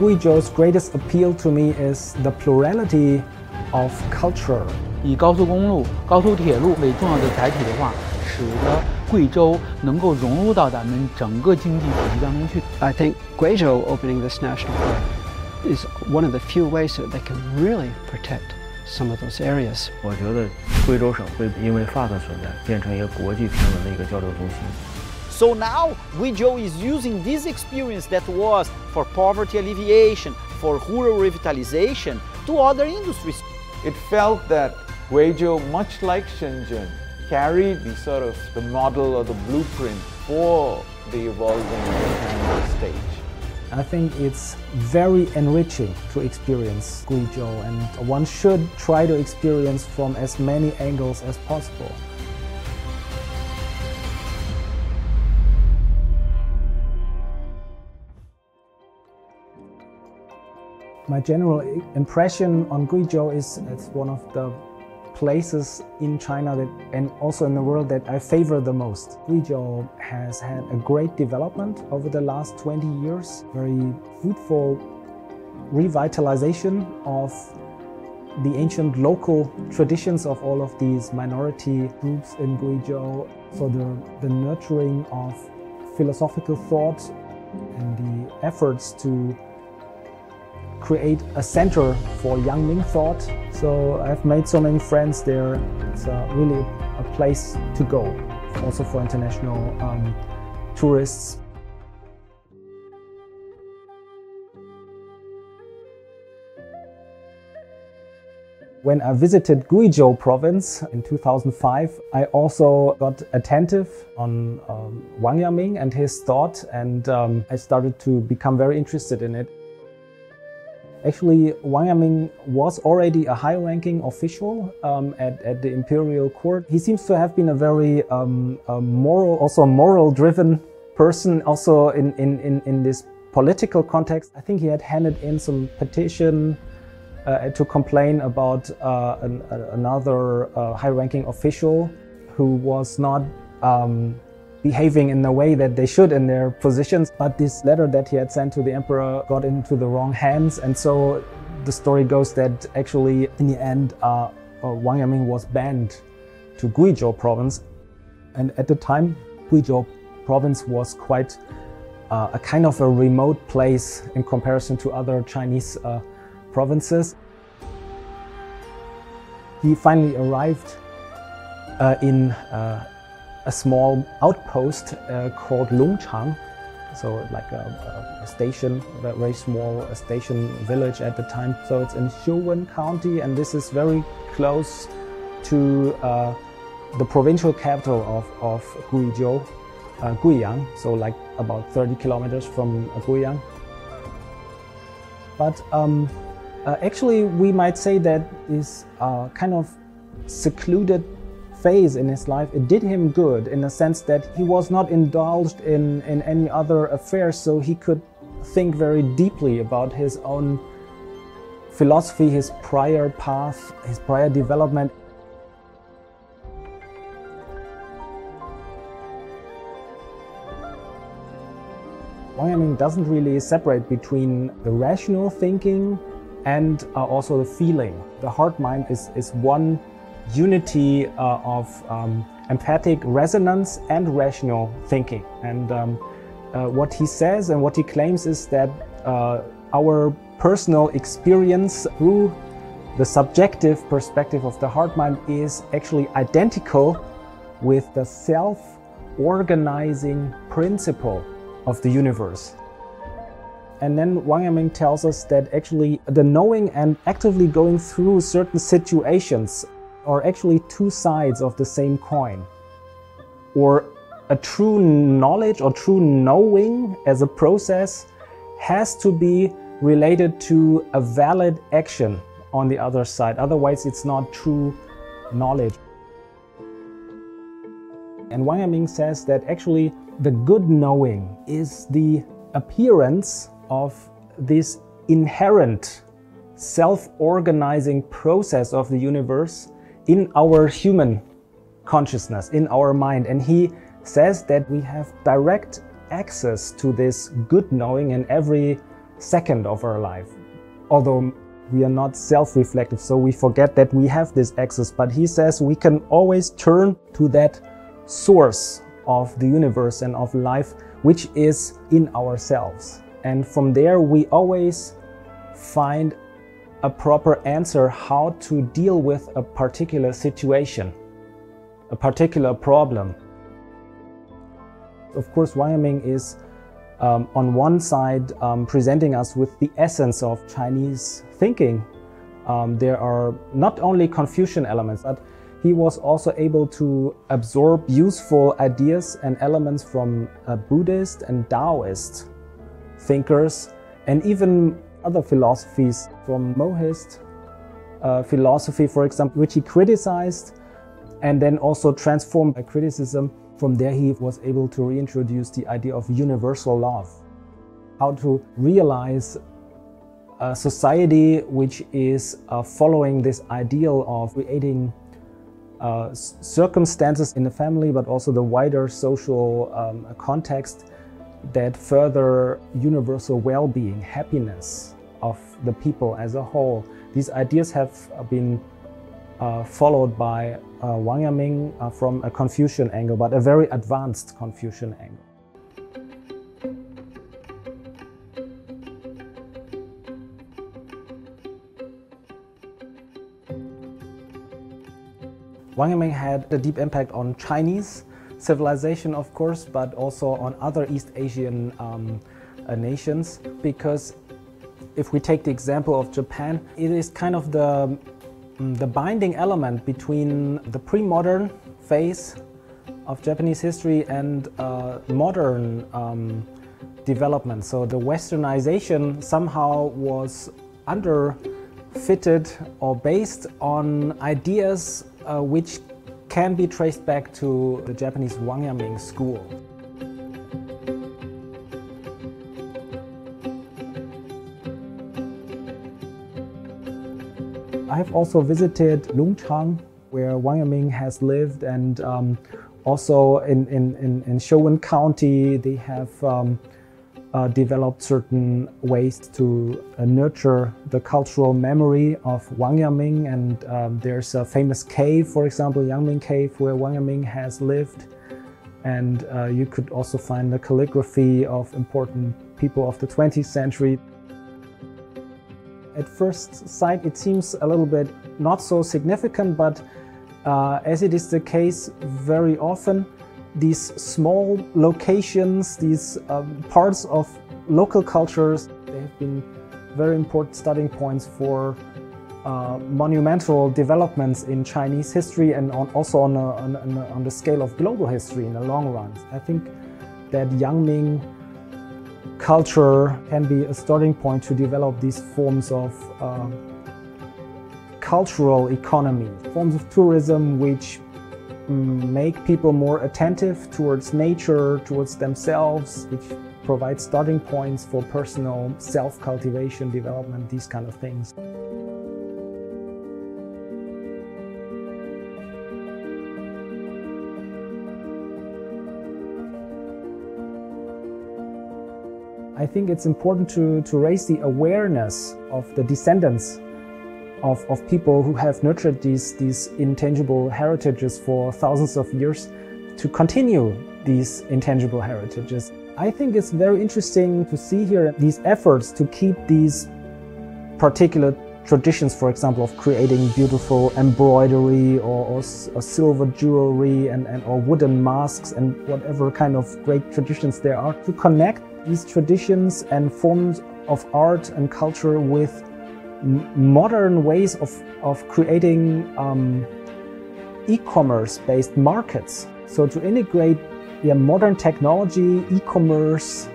Guizhou's greatest appeal to me is the plurality of culture. 以高速公路、高速铁路为重要的载体的话，使得贵州能够融入到咱们整个经济体系当中去。I think Guizhou opening this national park is one of the few ways that they can really protect some of those areas. 我觉得贵州省会因为 FARC 存在，变成一个国际天文的一个交流中心。So now Guizhou is using this experience that was for poverty alleviation, for rural revitalization, to other industries. It felt that Guizhou, much like Shenzhen, carried the model or the blueprint for the evolving China stage. I think it's very enriching to experience Guizhou, and one should try to experience from as many angles as possible. My general impression on Guizhou is it's one of the places in China that, and also in the world, that I favor the most. Guizhou has had a great development over the last 20 years, very fruitful revitalization of the ancient local traditions of all of these minority groups in Guizhou. So the nurturing of philosophical thought and the efforts to create a center for young Ming thought. So I've made so many friends there. It's really a place to go, also for international tourists. When I visited Guizhou province in 2005, I also got attentive on Wang Yaming and his thought, and I started to become very interested in it. Actually, Wang Yaming was already a high-ranking official at the imperial court. He seems to have been a very moral-driven person, also in this political context. I think he had handed in some petition to complain about another high-ranking official who was not behaving in the way that they should in their positions. But this letter that he had sent to the emperor got into the wrong hands, and so the story goes that actually in the end Wang Yaming was banned to Guizhou province. And at the time Guizhou province was quite a kind of a remote place in comparison to other Chinese provinces. He finally arrived in a small outpost called Longchang, so like a station, a very small station village at the time. So it's in Xiuwen County, and this is very close to the provincial capital of Guizhou, Guiyang, so like about 30 kilometers from Guiyang. But actually we might say that this kind of secluded phase in his life, it did him good in the sense that he was not indulged in any other affairs, so he could think very deeply about his own philosophy, his prior path, his prior development. Wang Yaming doesn't really separate between the rational thinking and also the feeling. The heart-mind is one unity of empathic resonance and rational thinking. And what he says and what he claims is that our personal experience through the subjective perspective of the heart-mind is actually identical with the self-organizing principle of the universe. And then Wang Yaming tells us that actually the knowing and actively going through certain situations are actually two sides of the same coin. Or a true knowledge or true knowing as a process has to be related to a valid action on the other side. Otherwise, it's not true knowledge. And Wang Yaming says that actually the good knowing is the appearance of this inherent self-organizing process of the universe in our human consciousness, in our mind. And he says that we have direct access to this good knowing in every second of our life, although we are not self-reflective, so we forget that we have this access. But he says we can always turn to that source of the universe and of life, which is in ourselves. And from there we always find a proper answer how to deal with a particular situation, a particular problem. Of course, Wang Yaming is on one side presenting us with the essence of Chinese thinking. There are not only Confucian elements, but he was also able to absorb useful ideas and elements from Buddhist and Taoist thinkers, and even other philosophies from Mohist philosophy, for example, which he criticized and then also transformed by criticism. From there he was able to reintroduce the idea of universal love, how to realize a society which is following this ideal of creating circumstances in the family, but also the wider social context that further universal well-being, happiness of the people as a whole. These ideas have been followed by Wang Yaming from a Confucian angle, but a very advanced Confucian angle. Wang Yaming had a deep impact on Chinese civilization, of course, but also on other East Asian nations, because if we take the example of Japan, it is kind of the binding element between the pre-modern phase of Japanese history and modern development. So the westernization somehow was underfitted or based on ideas which can be traced back to the Japanese Wang Yaming school. I have also visited Lungchang, where Wang Yaming has lived, and also in Shouwen County they have developed certain ways to nurture the cultural memory of Wang Yaming, and there's a famous cave, for example, Yangming Cave, where Wang Yaming has lived, and you could also find the calligraphy of important people of the 20th century. At first sight it seems a little bit not so significant, but as it is the case very often, these small locations, these parts of local cultures, they have been very important starting points for monumental developments in Chinese history, and also on the scale of global history in the long run. I think that Yangming culture can be a starting point to develop these forms of cultural economy, forms of tourism which make people more attentive towards nature, towards themselves, which provide starting points for personal self-cultivation, development, these kind of things. I think it's important to raise the awareness of the descendants of people who have nurtured these intangible heritages for thousands of years, to continue these intangible heritages. I think it's very interesting to see here these efforts to keep these particular traditions, for example, of creating beautiful embroidery or silver jewelry or wooden masks and whatever kind of great traditions there are, to connect these traditions and forms of art and culture with modern ways of creating e-commerce based markets. So to integrate modern technology, e-commerce,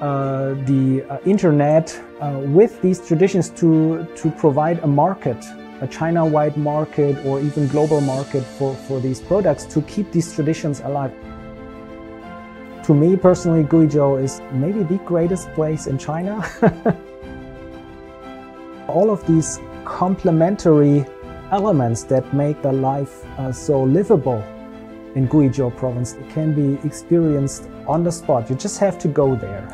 the internet with these traditions to provide a market, a China-wide market or even global market for these products, to keep these traditions alive. To me personally, Guizhou is maybe the greatest place in China. All of these complementary elements that make the life so livable in Guizhou province can be experienced on the spot. You just have to go there.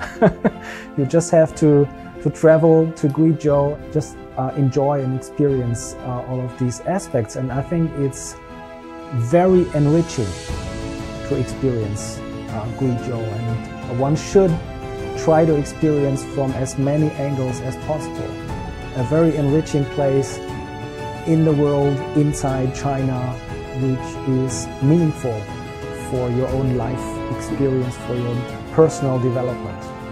You just have to to travel to Guizhou, just enjoy and experience all of these aspects. And I think it's very enriching to experience Guizhou, and one should try to experience from as many angles as possible. A very enriching place in the world, inside China, which is meaningful for your own life experience, for your personal development.